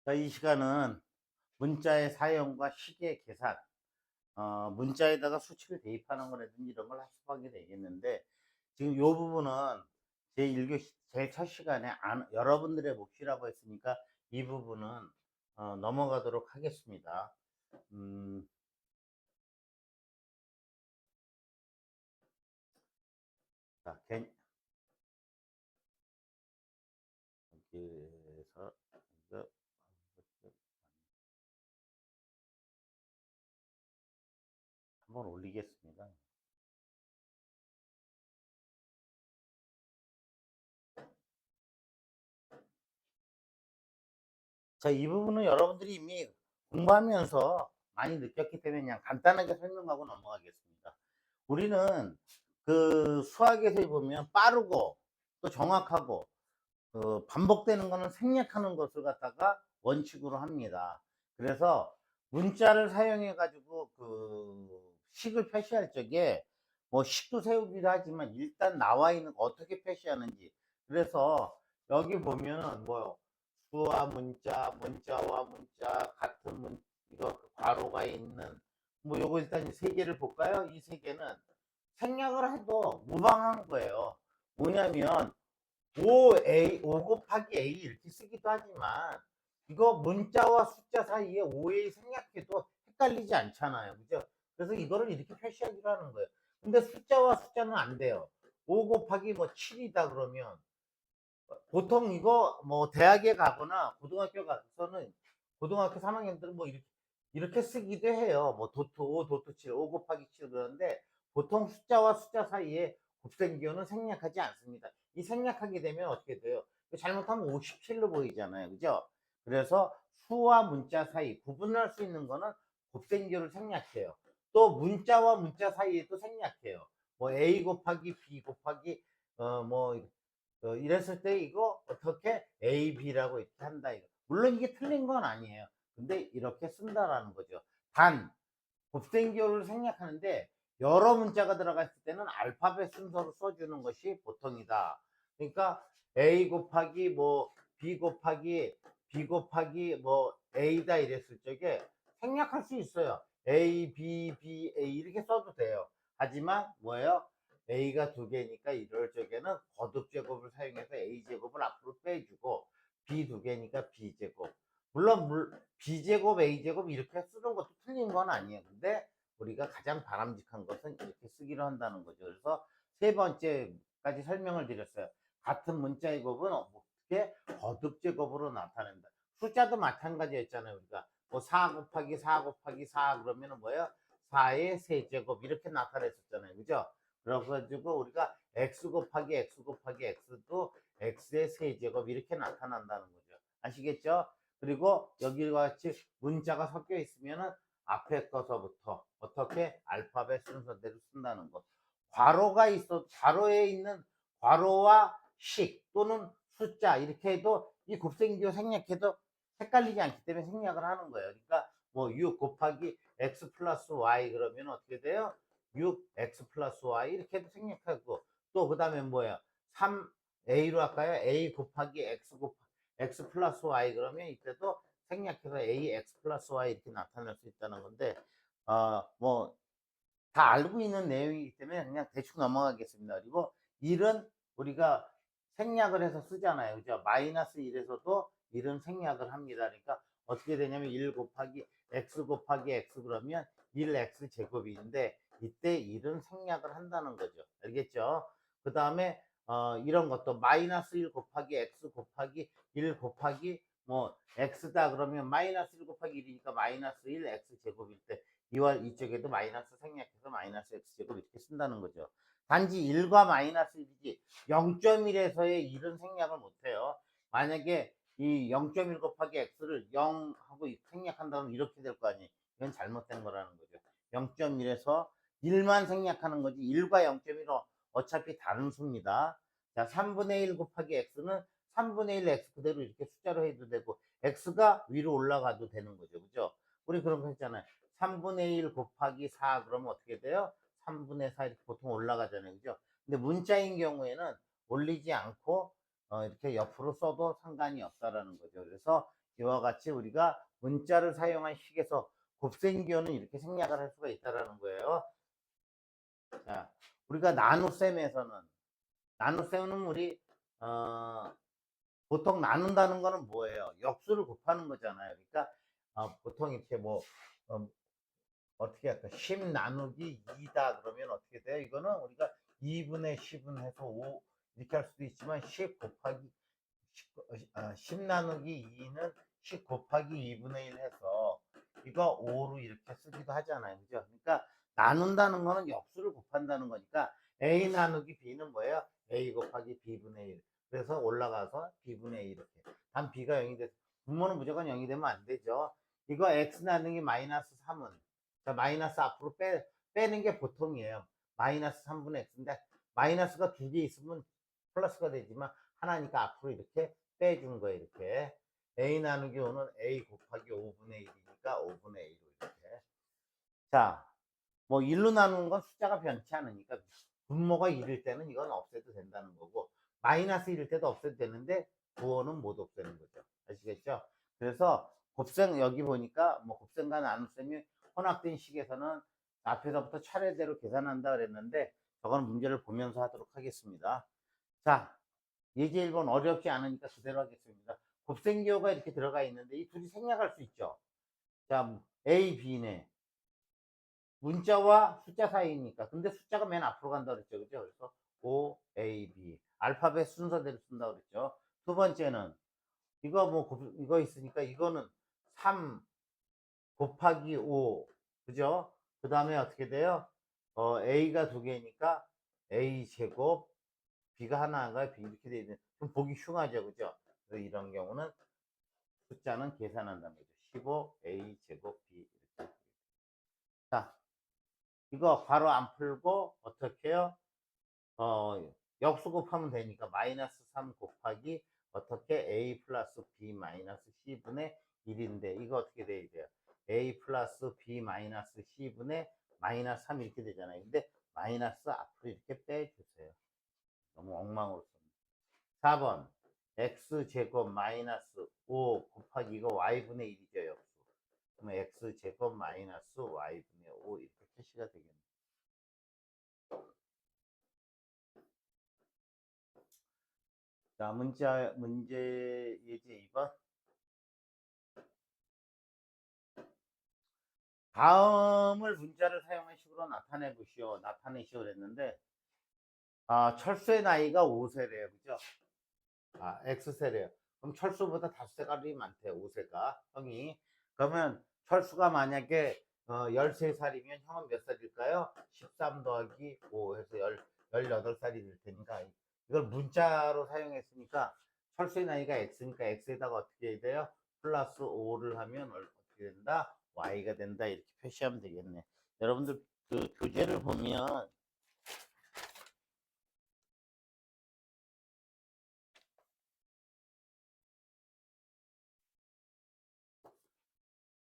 자, 이 시간은 문자의 사용과 시계 계산, 문자에다가 수치를 대입하는 거라든지 이런 걸 학습하게 되겠는데, 지금 이 부분은 제1교시, 제일 첫 시간에 여러분들의 몫이라고 했으니까 이 부분은 넘어가도록 하겠습니다. 음, 자, 여기에서 이거 한번 올리겠습니다. 자, 이 부분은 여러분들이 이미 공부하면서 많이 느꼈기 때문에 그냥 간단하게 설명하고 넘어가겠습니다. 우리는 그 수학에서 보면 빠르고 또 정확하고 반복되는 거는 생략하는 것을 갖다가 원칙으로 합니다. 그래서 문자를 사용해 가지고 그 식을 표시할 적에 뭐 식도 세우기도 하지만 일단 나와 있는 거 어떻게 표시하는지, 그래서 여기 보면은 뭐 수와 문자, 문자와 문자 같은 이거 괄호가 있는 뭐 요거 일단 세 개를 볼까요? 이 세 개는 생략을 해도 무방한 거예요. 뭐냐면 5 곱하기 A 이렇게 쓰기도 하지만 이거 문자와 숫자 사이에 5A 생략해도 헷갈리지 않잖아요. 그죠? 그래서 이거를 이렇게 표시하기로 하는 거예요. 근데 숫자와 숫자는 안 돼요. 5 곱하기 뭐 7이다 그러면 보통 이거 뭐 대학에 가거나 고등학교 가서는 고등학교 3학년들은 뭐 이렇게 쓰기도 해요. 뭐 도트 5, 도트 7, 5 곱하기 7 그러는데 보통 숫자와 숫자 사이에 곱셈기호는 생략하지 않습니다. 이 생략하게 되면 어떻게 돼요? 잘못하면 57로 보이잖아요. 그죠? 그래서 수와 문자 사이 구분할 수 있는 거는 곱셈기호를 생략해요. 또 문자와 문자 사이에도 생략해요. 뭐 A 곱하기 B 곱하기 뭐 이랬을 때 이거 어떻게 A, B라고 이렇게 한다 이거. 물론 이게 틀린 건 아니에요. 근데 이렇게 쓴다라는 거죠. 단 곱셈기호를 생략하는데 여러 문자가 들어갔을 때는 알파벳 순서로 써주는 것이 보통이다. 그러니까 A 곱하기 뭐 B 곱하기 뭐 A다 이랬을 적에 생략할 수 있어요. A, B, B, A 이렇게 써도 돼요. 하지만 뭐예요? A가 두 개니까 이럴 적에는 거듭 제곱을 사용해서 A 제곱을 앞으로 빼주고 B 두 개니까 B 제곱. 물론 B제곱, A제곱 이렇게 쓰는 것도 틀린 건 아니에요. 근데 우리가 가장 바람직한 것은 이렇게 쓰기로 한다는 거죠. 그래서 세 번째까지 설명을 드렸어요. 같은 문자의 곱은 어떻게 거듭제곱으로 나타낸다. 숫자도 마찬가지였잖아요. 우리가 뭐 4 곱하기 4 곱하기 4 그러면은 뭐예요? 4의 세제곱 이렇게 나타냈었잖아요. 그죠? 그래가지고 우리가 x 곱하기 x 곱하기 x도 x의 세제곱 이렇게 나타난다는 거죠. 아시겠죠? 그리고 여기와 같이 문자가 섞여 있으면은 앞에 거서부터 어떻게 알파벳 순서대로 쓴다는 것. 괄호가 있어 괄호에 있는 괄호와 식 또는 숫자 이렇게 해도 이 곱셈기호 생략해도 헷갈리지 않기 때문에 생략을 하는 거예요. 그러니까 뭐 6 곱하기 x 플러스 y 그러면 어떻게 돼요? 6x 플러스 y 이렇게 해도 생략하고 또 그 다음에 뭐예요? 3a로 할까요? a 곱하기 x 플러스 y 그러면 이때도 생략해서 ax 플러스 y 이렇게 나타낼 수 있다는 건데 뭐 다 알고 있는 내용이기 때문에 그냥 대충 넘어가겠습니다. 그리고 1은 우리가 생략을 해서 쓰잖아요. 그죠? 마이너스 1에서도 1은 생략을 합니다. 그러니까 어떻게 되냐면 1 곱하기 x 그러면 1x 제곱인데 이때 1은 생략을 한다는 거죠. 알겠죠? 그 다음에 이런 것도 마이너스 1 곱하기 x 곱하기 1 곱하기 뭐 x다 그러면 마이너스 1 곱하기 1이니까 마이너스 1 x 제곱일 때 이와 이쪽에도 마이너스 생략해서 마이너스 x제곱 이렇게 쓴다는 거죠. 단지 1과 마이너스 1이지 0.1에서의 1은 생략을 못해요. 만약에 이 0.1 곱하기 x를 0 하고 생략한다면 이렇게 될 거 아니에요. 이건 잘못된 거라는 거죠. 0.1에서 1만 생략하는 거지 1과 0.1은 어차피 다른 수입니다. 자, 3분의 1 곱하기 x는 3분의 1 x 그대로 이렇게 숫자로 해도 되고 x가 위로 올라가도 되는 거죠. 그죠? 우리 그런 거 했잖아요. 3분의 1 곱하기 4 그러면 어떻게 돼요? 3분의 4 이렇게 보통 올라가잖아요. 그죠? 근데 문자인 경우에는 올리지 않고 이렇게 옆으로 써도 상관이 없다라는 거죠. 그래서 이와 같이 우리가 문자를 사용한 식에서 곱셈기호는 이렇게 생략을 할 수가 있다라는 거예요. 자, 우리가 나눗셈은 우리 보통 나눈다는 거는 뭐예요? 역수를 곱하는 거잖아요. 그러니까 보통 이렇게 뭐 어떻게 할까? 10 나누기 2다 그러면 어떻게 돼요? 이거는 우리가 2분의 10은 해서 5 이렇게 할 수도 있지만 10 곱하기 10 나누기 2는 10 곱하기 2분의 1 해서 이거 5로 이렇게 쓰기도 하잖아요. 그죠? 그러니까 나눈다는 거는 역수를 곱한다는 거니까 A 나누기 B는 뭐예요? A 곱하기 B분의 1. 그래서 올라가서 B분의 1 이렇게. 단 B가 0이 돼서 분모는 무조건 0이 되면 안 되죠. 이거 X 나누기 마이너스 3은 자, 마이너스 앞으로 빼는 게 보통이에요. 마이너스 3분의 X인데 마이너스가 두 개 있으면 플러스가 되지만 하나니까 앞으로 이렇게 빼주는 거예요. 이렇게 A 나누기 5는 A 곱하기 5분의 1이니까 5분의 1로 이렇게. 자, 뭐 1로 나누는 건 숫자가 변치 않으니까 분모가 1일 때는 이건 없애도 된다는 거고 마이너스 1일 때도 없애도 되는데 부호는 못 없애는 거죠. 아시겠죠? 그래서 곱셈 여기 보니까 뭐 곱셈과 나눗셈이 혼합된 식에서는 앞에서부터 차례대로 계산한다 그랬는데 저건 문제를 보면서 하도록 하겠습니다. 자, 예제 1번 어렵지 않으니까 그대로 하겠습니다. 곱셈기호가 이렇게 들어가 있는데 이 둘이 생략할 수 있죠. 자, A, B네. 문자와 숫자 사이니까. 근데 숫자가 맨 앞으로 간다 그랬죠. 그죠? 그래서 O, A, B. 알파벳 순서대로 쓴다 그랬죠. 두 번째는 이거 뭐 이거 있으니까 이거는 3 곱하기 5. 그죠? 그 다음에 어떻게 돼요? A가 두 개니까 A 제곱, B가 하나가 B 이렇게 돼 있는. 그럼 보기 흉하죠. 그죠? 그래서 이런 경우는 숫자는 계산한다는 거죠. 15A 제곱 B 이렇게. 자, 이거 바로 안 풀고 어떻게 해요? 역수 곱하면 되니까 마이너스 3 곱하기 어떻게 A 플러스 B 마이너스 C분의 1인데 이거 어떻게 돼야 돼요? A 플러스 B 마이너스 C분의 마이너스 3 이렇게 되잖아요. 근데 마이너스 앞으로 이렇게 빼주세요. 너무 엉망으로 썼네. 4번 X제곱 마이너스 5 곱하기 이거 Y분의 1이죠. 역수. 그러면 X제곱 마이너스 Y분의 5 이렇게 표시가 되겠네요. 자, 문제 예제 2번. 다음을 문자를 사용한 식으로 나타내시오 그랬는데, 철수의 나이가 5세래요. 그죠? X세래요. 그럼 철수보다 5세가 많대요. 5세가. 형이. 그러면 철수가 만약에 13살이면 형은 몇 살일까요? 13 더하기 5 해서 18살이 될 테니까 이걸 문자로 사용했으니까 철수의 나이가 X니까 X에다가 어떻게 해야 돼요? 플러스 5를 하면 어떻게 된다? Y가 된다. 이렇게 표시하면 되겠네. 여러분들 그 교재를 보면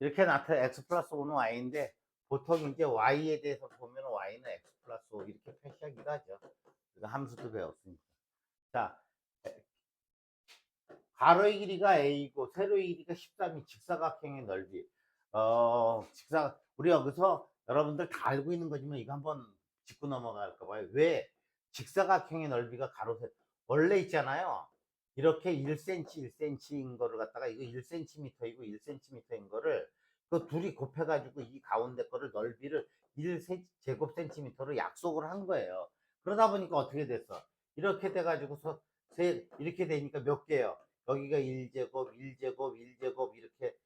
이렇게 나타나 x 플러스 5는 y인데 보통 이제 y에 대해서 보면 y는 x 플러스 5 이렇게 표시하기도 하죠. 그러니까 함수도 배웠으니까. 자, 가로의 길이가 a이고 세로의 길이가 13이 직사각형의 넓이. 우리 여기서 여러분들 다 알고 있는 거지만 이거 한번 짚고 넘어갈까 봐요. 왜 직사각형의 넓이가 가로 세 원래 있잖아요. 이렇게 1cm 1cm인 거를 갖다가 이거 1cm이고 1cm인 거를 그 둘이 곱해가지고 이 가운데 거를 넓이를 1제곱 센티미터로 약속을 한 거예요. 그러다 보니까 어떻게 됐어? 이렇게 돼가지고서 이렇게 되니까 몇 개예요? 여기가 1제곱, 1제곱, 1제곱 이렇게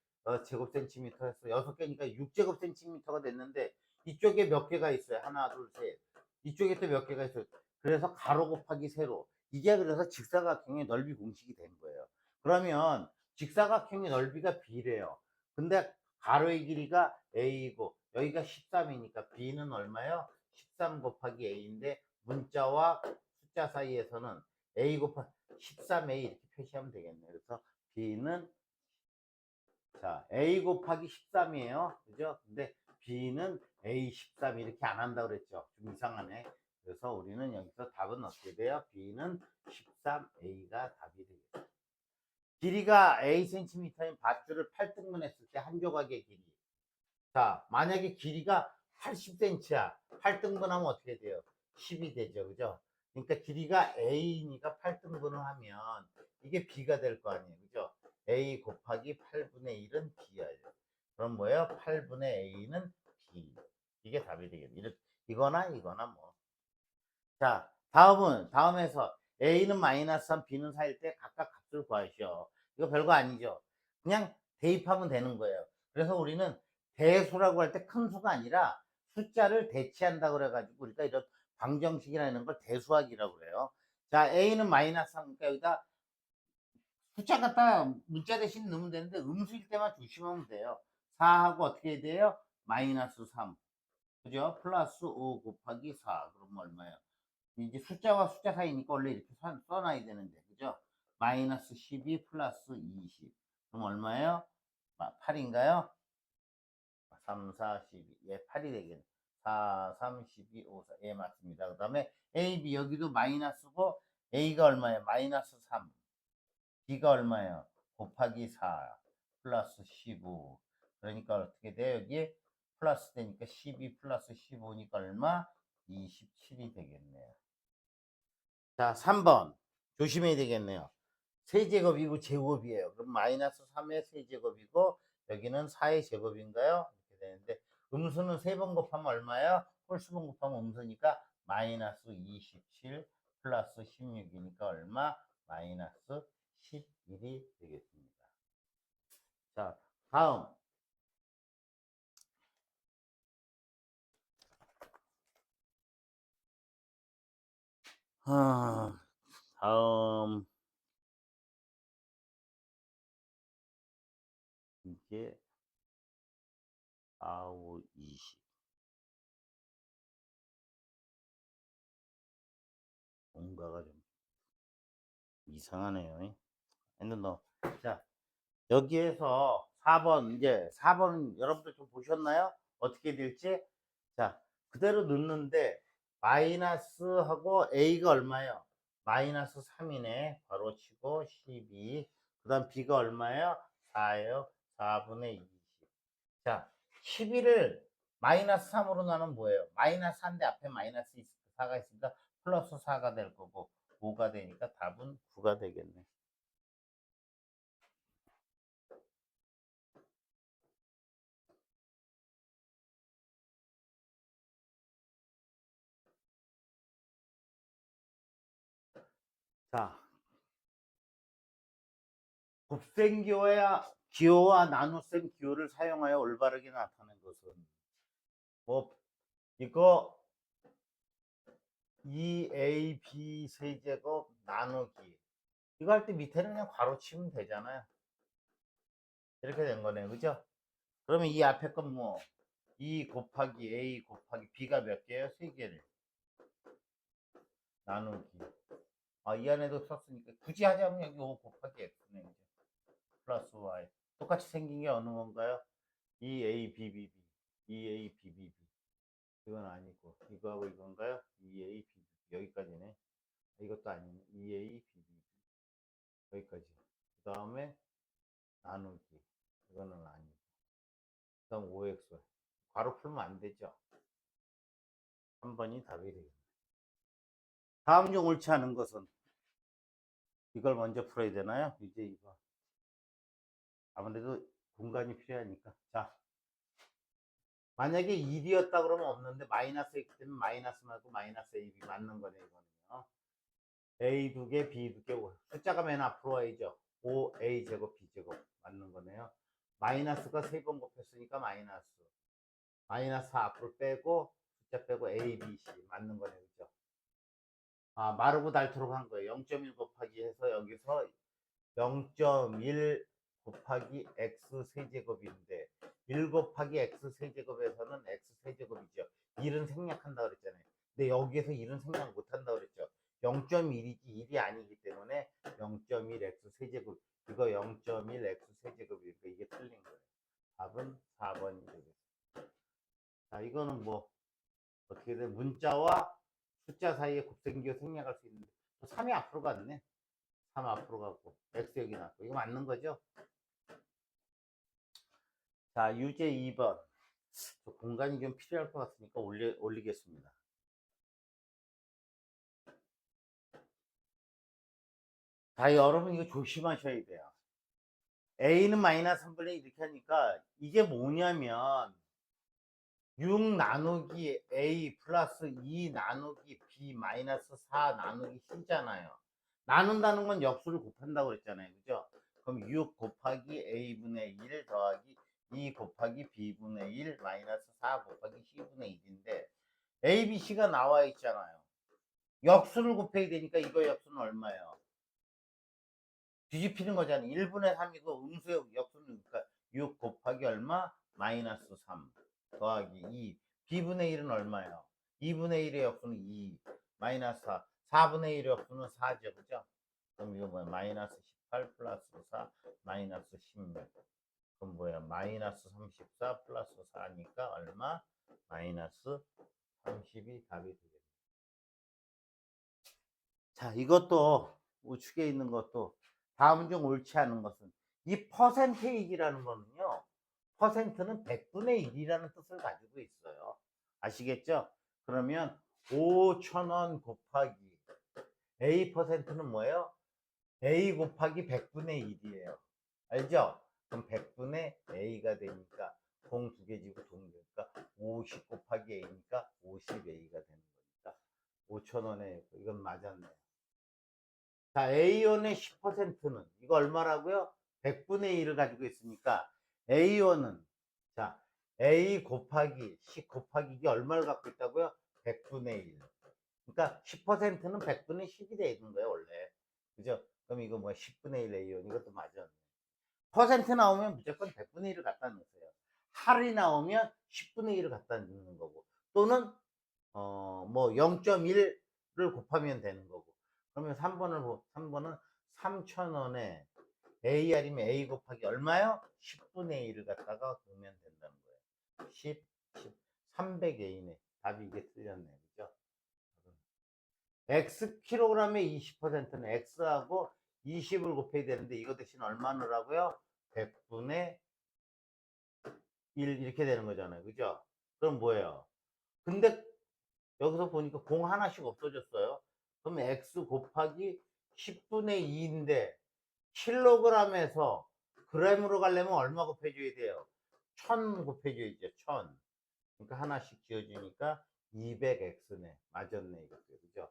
제곱 센티미터 해서 6개니까 6제곱 센티미터가 됐는데 이쪽에 몇 개가 있어요? 하나, 둘, 셋. 이쪽에 또 몇 개가 있어요. 그래서 가로 곱하기 세로. 이게 그래서 직사각형의 넓이 공식이 된 거예요. 그러면 직사각형의 넓이가 B래요. 근데 가로의 길이가 A이고 여기가 13이니까 B는 얼마요? 13 곱하기 A인데 문자와 숫자 사이에서는 A 곱하기 13A 이렇게 표시하면 되겠네요. 그래서 B는 자 A 곱하기 13이에요. 그죠? 근데 B는 A13 이렇게 안 한다고 그랬죠. 좀 이상하네. 그래서 우리는 여기서 답은 어떻게 돼요? B는 13A가 답이 되겠죠. 길이가 A cm인 밧줄을 8등분 했을 때 한 조각의 길이. 자, 만약에 길이가 80cm야. 8등분하면 어떻게 돼요? 10이 되죠. 그죠? 그러니까 길이가 A니까 8등분을 하면 이게 B가 될 거 아니에요. 그죠? A 곱하기 8분의 1은 B예요. 그럼 뭐예요? 8분의 A는 B. 이게 답이 되겠네. 이거나 이거나 뭐. 자, 다음에서 A는 마이너스 3, B는 4일 때 각각 값을 구하시오. 이거 별거 아니죠. 그냥 대입하면 되는 거예요. 그래서 우리는 대수라고 할 때 큰 수가 아니라 숫자를 대치한다고 그래가지고 우리가 이런 방정식이라는 걸 대수학이라고 그래요. 자, A는 마이너스 3, 그러니까 여기다 숫자 갖다 문자 대신 넣으면 되는데 음수일 때만 조심하면 돼요. 4하고 어떻게 해야 돼요? 마이너스 3. 그죠? 플러스 5 곱하기 4. 그러면 얼마예요? 이제 숫자와 숫자 사이니까 원래 이렇게 써놔야 되는데, 그죠? 마이너스 12 플러스 20. 그럼 얼마예요? 8인가요? 3, 4, 12. 예, 8이 되겠네. 4, 3, 12, 5, 4. 예, 맞습니다. 그 다음에 A, B 여기도 마이너스고 A가 얼마예요? 마이너스 3. B가 얼마예요? 곱하기 4 플러스 15. 그러니까 어떻게 돼요? 여기 플러스 되니까 12 플러스 15니까 얼마? 27이 되겠네요. 자, 3번. 조심해야 되겠네요. 세제곱이고 제곱이에요. 그럼 마이너스 3의 세제곱이고 여기는 4의 제곱인가요? 이렇게 되는데 음수는 3번 곱하면 얼마예요? 홀수번 곱하면 음수니까 마이너스 27 플러스 16이니까 얼마? 마이너스 11이 되겠습니다. 자, 다음. 다음 이게 4, 5, 20. 뭔가가 좀 이상하네요. 했는 너. 자, 여기에서 4번, 이제 4번 여러분들 좀 보셨나요? 어떻게 될지? 자, 그대로 넣는데, 마이너스하고 A가 얼마예요? 마이너스 3이네. 바로 치고 12. 그 다음 B가 얼마예요? 4예요. 4분의 20. 자, 12를 마이너스 3으로 나누면 뭐예요? 마이너스 4인데 앞에 마이너스 4가 있으니까 플러스 4가 될 거고, 5가 되니까 답은 9가 되겠네. 자, 곱셈 기호와 나눗셈 기호를 사용하여 올바르게 나타낸 것은 뭐 이거 2AB 세제곱 나누기 이거 할 때 밑에는 그냥 괄호 치면 되잖아요. 이렇게 된 거네요. 그죠? 그러면 이 앞에 건 뭐 2 곱하기 A 곱하기 B가 몇 개예요? 3개를 나누기. 아, 이 안에도 썼으니까 굳이 하자면 여기 5 곱하기 X네. 이제. 플러스 Y. 똑같이 생긴 게 어느 건가요? 2ABBB 2ABBB 이건 아니고 이거하고 이건가요? EA, BB 여기까지네. 이것도 아니네. EA, BB 여기까지. 그 다음에 나누기 이거는 아니고. 그 다음 OX 괄호 풀면 안 되죠. 3번이 답이 되겠네. 다음 중 옳지 않은 것은 이걸 먼저 풀어야 되나요? 이제 이거 아무래도 공간이 필요하니까. 자, 만약에 1이었다 그러면 없는데 마이너스 X 되면 마이너스 말고 마이너스 AB 맞는 거네 이거는요. A 2개, B 2개, 숫자가 맨 앞으로 와야죠. 5A 제곱, B 제곱 맞는 거네요. 마이너스가 3번 곱했으니까 마이너스. 마이너스 4 앞으로 빼고 숫자 빼고 A, B, C 맞는 거네요. 그죠? 아, 마르고 닳도록 한 거예요. 0.1 곱하기 해서 여기서 0.1 곱하기 x 세제곱인데 1 곱하기 x 세제곱에서는 x 세제곱이죠. 1은 생략한다 그랬잖아요. 근데 여기에서 1은 생략 못한다 그랬죠. 0.1이지 1이 아니기 때문에 0.1 x 세제곱 이거 0.1 x 세제곱이니까 이게 틀린 거예요. 답은 4번이 되겠습니다. 자, 이거는 뭐 어떻게 돼? 문자와 숫자 사이에 곱셈기호 생략할 수 있는데 3이 앞으로 갔네. 3 앞으로 가고 x 여기 나고 이거 맞는 거죠? 자, 유제 2번. 공간이 좀 필요할 것 같으니까 올리겠습니다. 자, 여러분 이거 조심하셔야 돼요. a는 마이너스 3분의 1 이렇게 하니까 이게 뭐냐면 6 나누기 a 플러스 2 나누기 b 마이너스 4 나누기 c잖아요. 나눈다는 건 역수를 곱한다고 그랬잖아요. 그죠? 그럼 6 곱하기 a분의 1 더하기 2 곱하기 b분의 1 마이너스 4 곱하기 c분의 1인데 a, b, c가 나와 있잖아요. 역수를 곱해야 되니까 이거 역수는 얼마예요? 뒤집히는 거잖아요. 1분의 3이고 음수의 역수는 그러니까 6 곱하기 얼마? 마이너스 3 더하기 2. b분의 1은 얼마예요? 2분의 1의 역수는 2 마이너스 4. 4분의 1의 역수는 4죠. 그죠? 그럼 이거 뭐야? 마이너스 18 플러스 4 마이너스 16. 그럼 뭐야? 마이너스 34 플러스 4니까 얼마? 마이너스 30이 답이 되겠네. 자, 이것도 우측에 있는 것도 다음 중 옳지 않은 것은 이 퍼센테이지라는 거는요. 퍼센트는 100분의 1이라는 뜻을 가지고 있어요. 아시겠죠? 그러면 5,000원 곱하기 A 퍼센트는 뭐예요? A 곱하기 100분의 1이에요. 알죠? 그럼 100분의 A가 되니까 공 두 개 지고 동그니까 50 곱하기 A니까 50A가 되는 거니까 5,000원에 이건 맞았네요. 자, A1의 10%는 이거 얼마라고요? 100분의 1을 가지고 있으니까 A1은 자 A 곱하기 10 곱하기 이게 얼마를 갖고 있다고요? 100분의 1. 그러니까 10%는 100분의 10이 되는 거예요 원래. 그죠? 그럼 이거 뭐 10분의 1 A1 이것도 맞아. 퍼센트 나오면 무조건 100분의 1을 갖다 넣으세요. 할이 나오면 10분의 1을 갖다 넣는 거고 또는 뭐 0.1을 곱하면 되는 거고 그러면 3번은 3,000원에 AR이면 A 곱하기 얼마요? 10분의 1을 갖다가 넣으면 된다는 거예요. 10, 300A네. 답이 이게 틀렸네. 그죠? X 킬로그램의 20%는 X하고 20을 곱해야 되는데 이거 대신 얼마 넣으라고요? 100분의 1 이렇게 되는 거잖아요. 그죠? 그럼 뭐예요? 근데 여기서 보니까 공 하나씩 없어졌어요. 그럼 x 곱하기 10분의 2인데 킬로그램에서 그램으로 가려면 얼마 곱해줘야 돼요? 1000 곱해줘야죠. 1000. 그러니까 하나씩 지어주니까 200x네. 맞았네. 이것도. 그죠?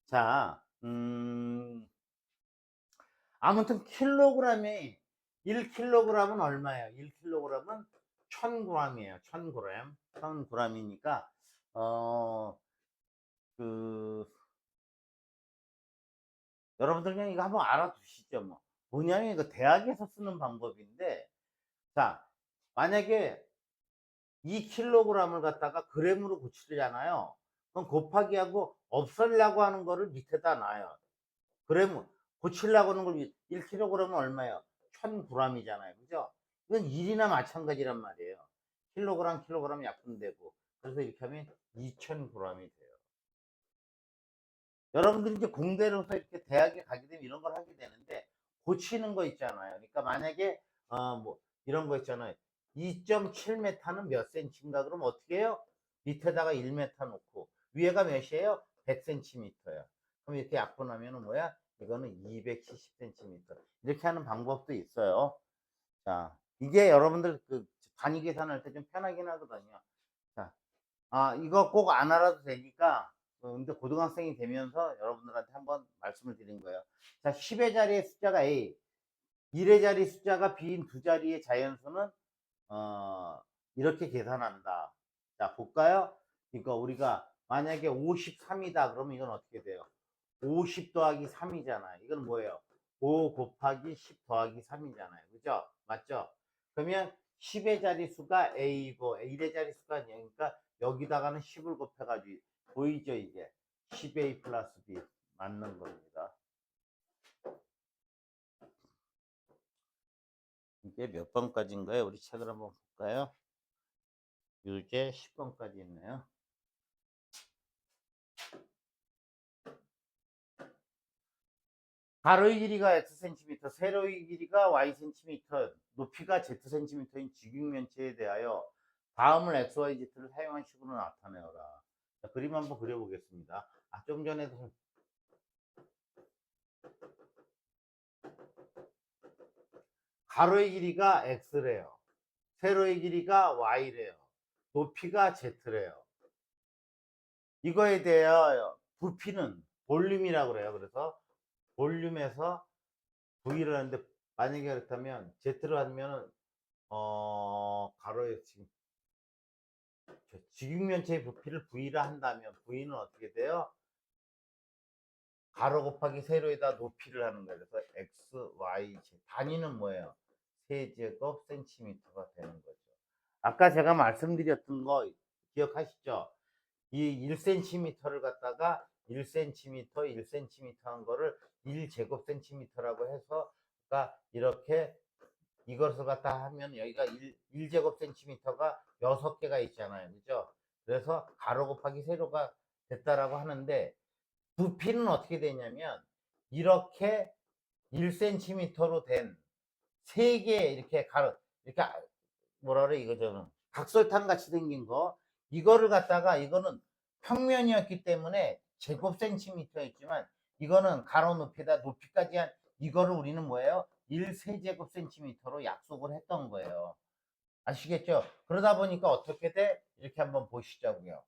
자, 아무튼 킬로그램이 1kg은 얼마예요? 1kg은 1000g이에요. 1000g. 1000g이니까 그 여러분들 그냥 이거 한번 알아두시죠. 뭐 뭐냐면 이거 대학에서 쓰는 방법인데 자 만약에 2kg을 갖다가 그램으로 고치잖아요. 그럼 곱하기하고 없애려고 하는 거를 밑에다 놔요. 그램 고치려고 하는 걸 1kg은 얼마예요? 1000g이잖아요. 그죠? 이건 1이나 마찬가지란 말이에요. 킬로그램 약분되고 그래서 이렇게 하면 2000g이 돼요. 여러분들이 이제 공대로서 이렇게 대학에 가게 되면 이런 걸 하게 되는데 고치는 거 있잖아요. 그러니까 만약에 뭐 이런 거 있잖아요. 2.7m는 몇 cm인가 그러면 어떻게 해요? 밑에다가 1m 놓고 위에가 몇이에요? 100cm예요. 그럼 이렇게 약분하면은 뭐야? 이거는 270cm. 이렇게 하는 방법도 있어요. 자, 이게 여러분들 그 단위 계산할 때 좀 편하긴 하거든요. 자, 이거 꼭 안 알아도 되니까, 근데 고등학생이 되면서 여러분들한테 한번 말씀을 드린 거예요. 자, 10의 자리에 숫자가 A, 1의 자리 숫자가 B인 두 자리의 자연수는, 이렇게 계산한다. 자, 볼까요? 그러니까 우리가 만약에 53이다. 그러면 이건 어떻게 돼요? 50 더하기 3이잖아요. 이건 뭐예요? 5 곱하기 10 더하기 3이잖아요. 그죠? 맞죠? 그러면 10의 자리수가 A이고 1의 자리수가 0이니까 여기다가는 10을 곱해가지고 보이죠 이게 10A 플러스 B 맞는 겁니다. 이게 몇 번까지인가요? 우리 책을 한번 볼까요? 유제 10번까지 있네요. 가로의 길이가 xcm, 세로의 길이가 ycm, 높이가 zcm인 직육면체에 대하여 다음을 xyz를 사용한 식으로 나타내어라. 자, 그림 한번 그려보겠습니다. 좀 전에도 가로의 길이가 x래요. 세로의 길이가 y래요. 높이가 z래요. 이거에 대하여 부피는 볼륨이라고 그래요. 그래서 볼륨에서 V를 하는데, 만약에 그렇다면 Z를 하면 가로에 지금 직육면체의 부피를 V라 한다면 V는 어떻게 돼요? 가로 곱하기 세로에다 높이를 하는 거예요. 그래서 X, Y, Z. 단위는 뭐예요? 세제곱 센티미터가 되는 거죠. 아까 제가 말씀드렸던 거 기억하시죠? 이 1cm를 갖다가 1cm, 1cm 한 거를 1제곱 센티미터라고 해서, 그러니까 이렇게 이것을 갖다 하면 여기가 1제곱 센티미터가 6개가 있잖아요. 그죠? 그래서 가로 곱하기 세로가 됐다라고 하는데, 부피는 어떻게 되냐면 이렇게 1cm로 된 3개 이렇게 가로, 이렇게 뭐라 그래, 이거 저는 각설탕 같이 생긴 거, 이거를 갖다가, 이거는 평면이었기 때문에 제곱 센티미터였지만, 이거는 가로 높이다 높이까지 한 이거를 우리는 뭐예요? 1세제곱 센티미터로 약속을 했던 거예요. 아시겠죠? 그러다 보니까 어떻게 돼? 이렇게 한번 보시자고요.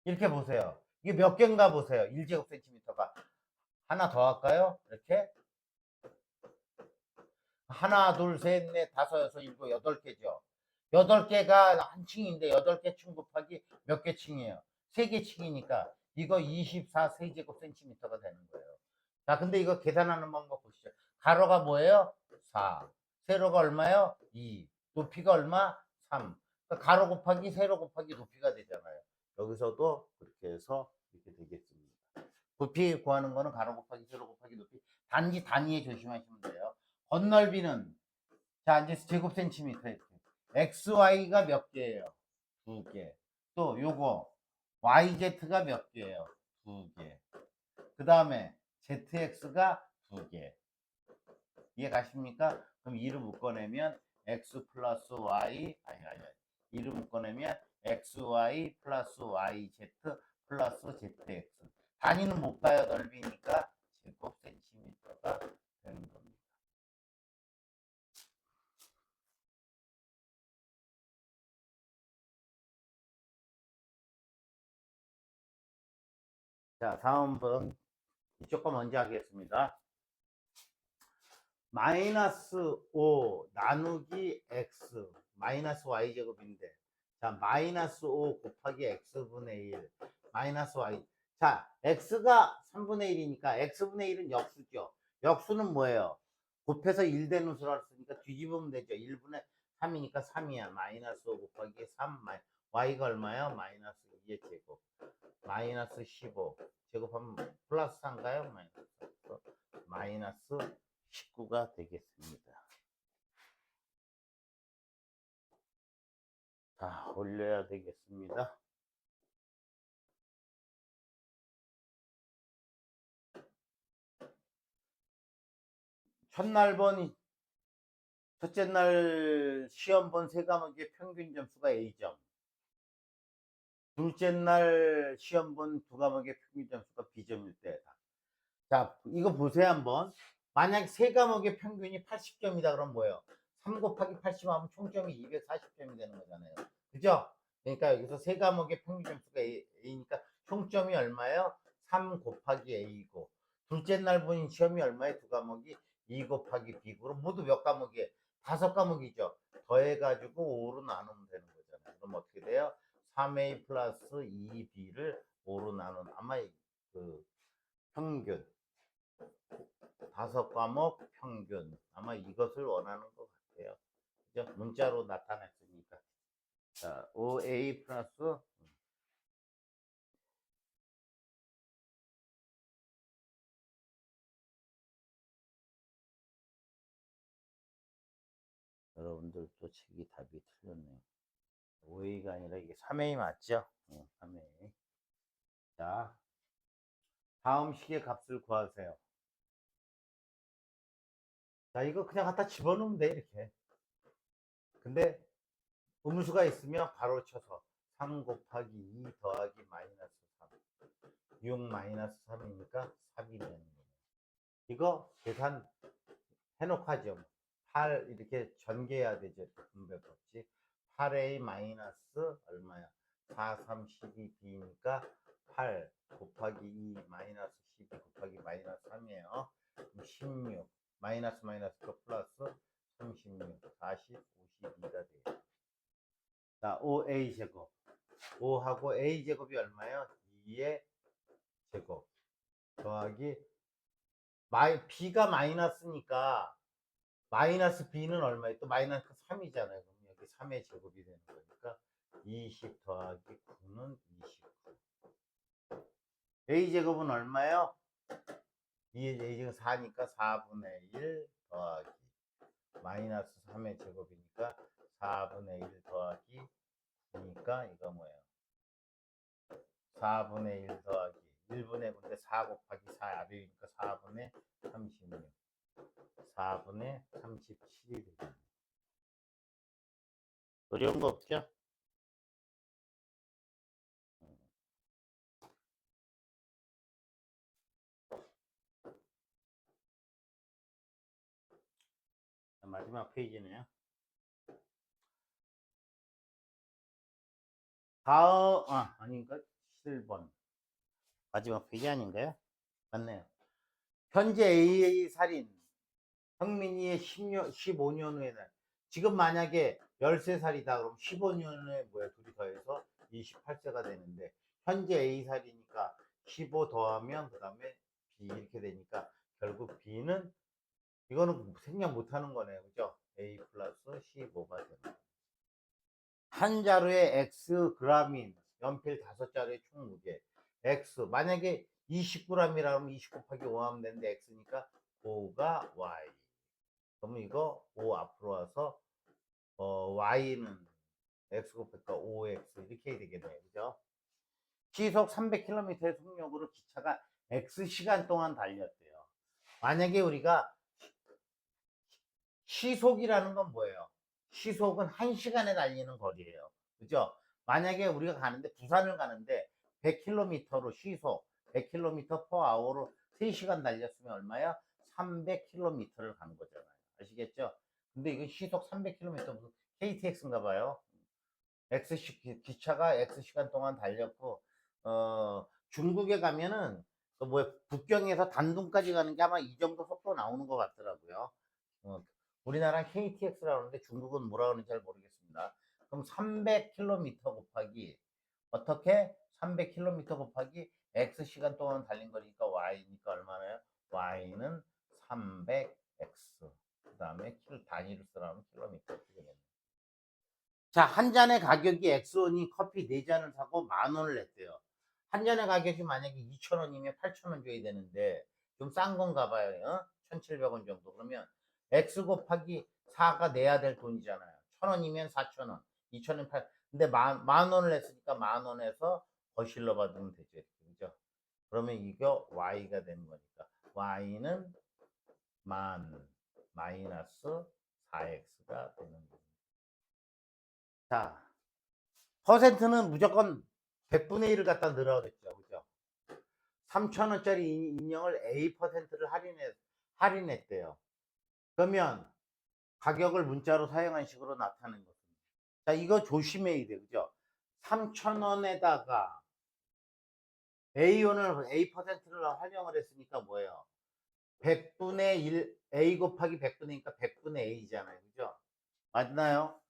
이렇게 보세요. 이게 몇 개인가 보세요. 1제곱 센티미터가. 하나 더 할까요? 이렇게. 하나, 둘, 셋, 넷, 다섯, 여섯, 일곱, 8개죠. 8개가 한 층인데 8개 층 곱하기 몇 개 층이에요? 3개 층이니까 이거 24 세제곱 센티미터가 되는 거예요. 자, 근데 이거 계산하는 방법 보시죠. 가로가 뭐예요? 4. 세로가 얼마요? 2. 높이가 얼마? 3. 그러니까 가로 곱하기 세로 곱하기 높이가 되잖아요. 여기서도 그렇게 해서 이렇게 되겠습니다. 부피 구하는 거는 가로 곱하기 세로 곱하기 높이. 단지 단위에 조심하시면 돼요. 건널비는, 자, 이제 제곱 센티미터 이렇게. XY가 몇 개예요? 2개. 또 요거 YZ가 몇 개예요? 2개. 그 다음에 ZX가 2개. 이해 가십니까? 그럼 2를 묶어내면 X 플러스 Y, 아니. 2를 묶어내면 XY 플러스 YZ 플러스 ZX. 단위는 못 가요. 넓이니까 제곱 센티미터가 되는 겁니다. 자, 다음은 이쪽 거 먼저 하겠습니다. 마이너스 5 나누기 x 마이너스 y제곱인데, 자, 마이너스 5 곱하기 x분의 1 마이너스 y. 자, x가 3분의 1이니까 x분의 1은 역수죠. 역수는 뭐예요? 곱해서 1 되는 수라 했으니까 뒤집으면 되죠. 1분의 3이니까 3이야. 마이너스 5 곱하기 3 y가 얼마요? 마이너스 2의 제곱 마이너스 15 제곱하면 플러스 3인가요? 마이너스 19가 되겠습니다. 자, 올려야 되겠습니다. 첫째 날 시험 본 3과목의 평균 점수가 A점. 둘째 날 시험 본 2과목의 평균 점수가 B점일 때다. 자, 이거 보세요, 한번. 만약 3과목의 평균이 80점이다 그러면 뭐예요? 3 곱하기 80 하면 총점이 240점이 되는 거잖아요. 그죠? 그러니까 여기서 3과목의 평균 점수가 A니까 총점이 얼마예요? 3 곱하기 A고, 둘째 날 본 시험이 얼마예요? 2과목이 2 곱하기 B고, 그럼 모두 몇 과목이에요? 5과목이죠. 더해가지고 5로 나누면 되는 거잖아요. 그럼 어떻게 돼요? 3A 플러스 2B를 5로 나눈, 아마 그 평균 5과목 평균, 아마 이것을 원하는 것 같아요. 그죠? 문자로 나타냈으니까. 자, 5A 플러스, 여러분들 또 책이 답이 틀렸네요. 5A가 아니라 이게 3A 맞죠? 3A. 자, 다음 식의 값을 구하세요. 자, 이거 그냥 갖다 집어넣으면 돼, 이렇게. 근데 음수가 있으면 바로 쳐서 3 곱하기 2 더하기 마이너스 3. 6 마이너스 3이니까 3이 되는 거예요. 이거 계산 해놓고 하죠. 8 이렇게 전개해야 되죠. 분배 법칙. 8A 마이너스 얼마야? 4, 3, 12B니까 8 곱하기 2 마이너스 12 곱하기 마이너스 3이에요. 16 마이너스 마이너스가 플러스 36 40 52가 돼요. 자, 5A 제곱 5하고 A 제곱이 얼마예요? 2의 제곱 더하기 B가 마이너스니까 마이너스 B는 얼마예요? 또 마이너스 3이잖아요. 그럼 여기 3의 제곱이 되는 거니까 20 더하기 9는 29. A 제곱은 얼마예요? A 제곱 4니까 4분의 1 더하기 마이너스 3의 제곱이니까 4분의 1 더하기 9니까 이거 뭐예요? 4분의 1 더하기 1분의 9인데 4 곱하기 4 야배이니까 4분의 36 4분의 37이 되겠네요. 어려운 거 없죠? 마지막 페이지네요. 다음 아닌가? 7번 마지막 페이지 아닌가요? 맞네요. 현재 AA 살인 형민이의 15년 후에는 지금 만약에 13살이다 그럼 15년 후에 뭐야 둘이 더해서 28세가 되는데 현재 A 살이니까 15 더하면 그 다음에 B 이렇게 되니까 결국 B는 이거는 생략 못하는 거네요. 그죠? A 플러스 15가 되는 거예요. 한 자루에 X 그람인 연필 5자루의 총 무게 X 만약에 20g이라면 20 곱하기 5 하면 되는데 X니까 5가 Y 그러면 이거 5 앞으로 와서 Y는 X 곱하기 5X 이렇게 해야 되겠네요. 그죠? 시속 300km의 속력으로 기차가 X시간 동안 달렸대요. 만약에 우리가 시속이라는 건 뭐예요? 시속은 1시간에 달리는 거리예요. 그죠? 만약에 우리가 가는데 부산을 가는데 100km로 시속 100km per hour로 3시간 달렸으면 얼마야? 300km를 간 거잖아요. 아시겠죠? 근데 이건 시속 300km 무슨 KTX인가 봐요. 기차가 X시간 동안 달렸고 중국에 가면은 그 뭐야 북경에서 단둥까지 가는 게 아마 이 정도 속도 나오는 것 같더라고요. 우리나라 KTX라고 하는데 중국은 뭐라 그러는지 잘 모르겠습니다. 그럼 300km 곱하기 어떻게 300km 곱하기 X시간 동안 달린 거니까 Y니까 얼마나요? Y는 300X 그 다음에 단위로 쓰라면 킬로미터 되겠네요. 자, 한 잔의 가격이 X원이 커피 4잔을 사고 10,000원을 냈대요. 한 잔의 가격이 만약에 2,000원이면 8,000원 줘야 되는데 좀 싼 건가 봐요. 1,700원 정도. 그러면 X 곱하기 4가 내야 될 돈이잖아요. 1,000원이면 4,000원, 2,000원 8. 근데 만 원을 냈으니까 10,000원에서 거실로 받으면 되죠. 그죠? 그러면 이거 Y가 되는 거니까 Y는 마이너스 4X가 되는 거예요. 자, 퍼센트는 무조건 100분의 1을 갖다 넣으라고 그랬죠. 그죠? 3,000원짜리 인형을 A%를 할인했대요. 그러면 가격을 문자로 사용한 식으로 나타낸 것입니다. 자, 이거 조심해야 돼. 그죠? 3,000원에다가 A%를 활용을 했으니까 뭐예요? 100분의 1, A 곱하기 100분의 1이니까 100분의 A잖아요. 그죠? 맞나요?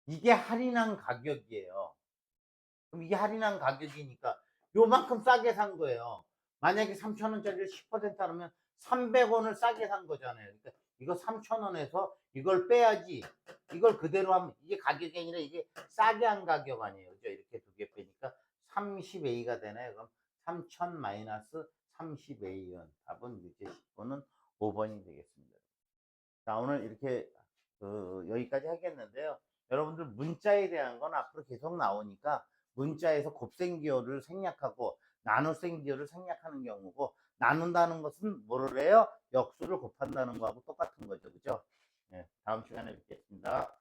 이게 할인한 가격이에요. 그럼 이게 할인한 가격이니까 요만큼 싸게 산 거예요. 만약에 3,000원짜리를 10% 하면 300원을 싸게 산 거잖아요. 그러니까 이거 3,000원에서 이걸 빼야지. 이걸 그대로 하면 이게 가격이 아니라 이게 싸게 한 가격 아니에요. 그죠? 이렇게 두 개 빼니까 30A가 되나요? 그럼 3,000 마이너스 30A원. 답은 이제 10번은 5번이 되겠습니다. 자, 오늘 이렇게 여기까지 하겠는데요. 여러분들 문자에 대한 건 앞으로 계속 나오니까 문자에서 곱셈기호를 생략하고 나눗셈기호를 생략하는 경우고, 나눈다는 것은 뭐를 해요? 역수를 곱한다는 거하고 똑같은 거죠. 그죠? 네, 다음 시간에 뵙겠습니다.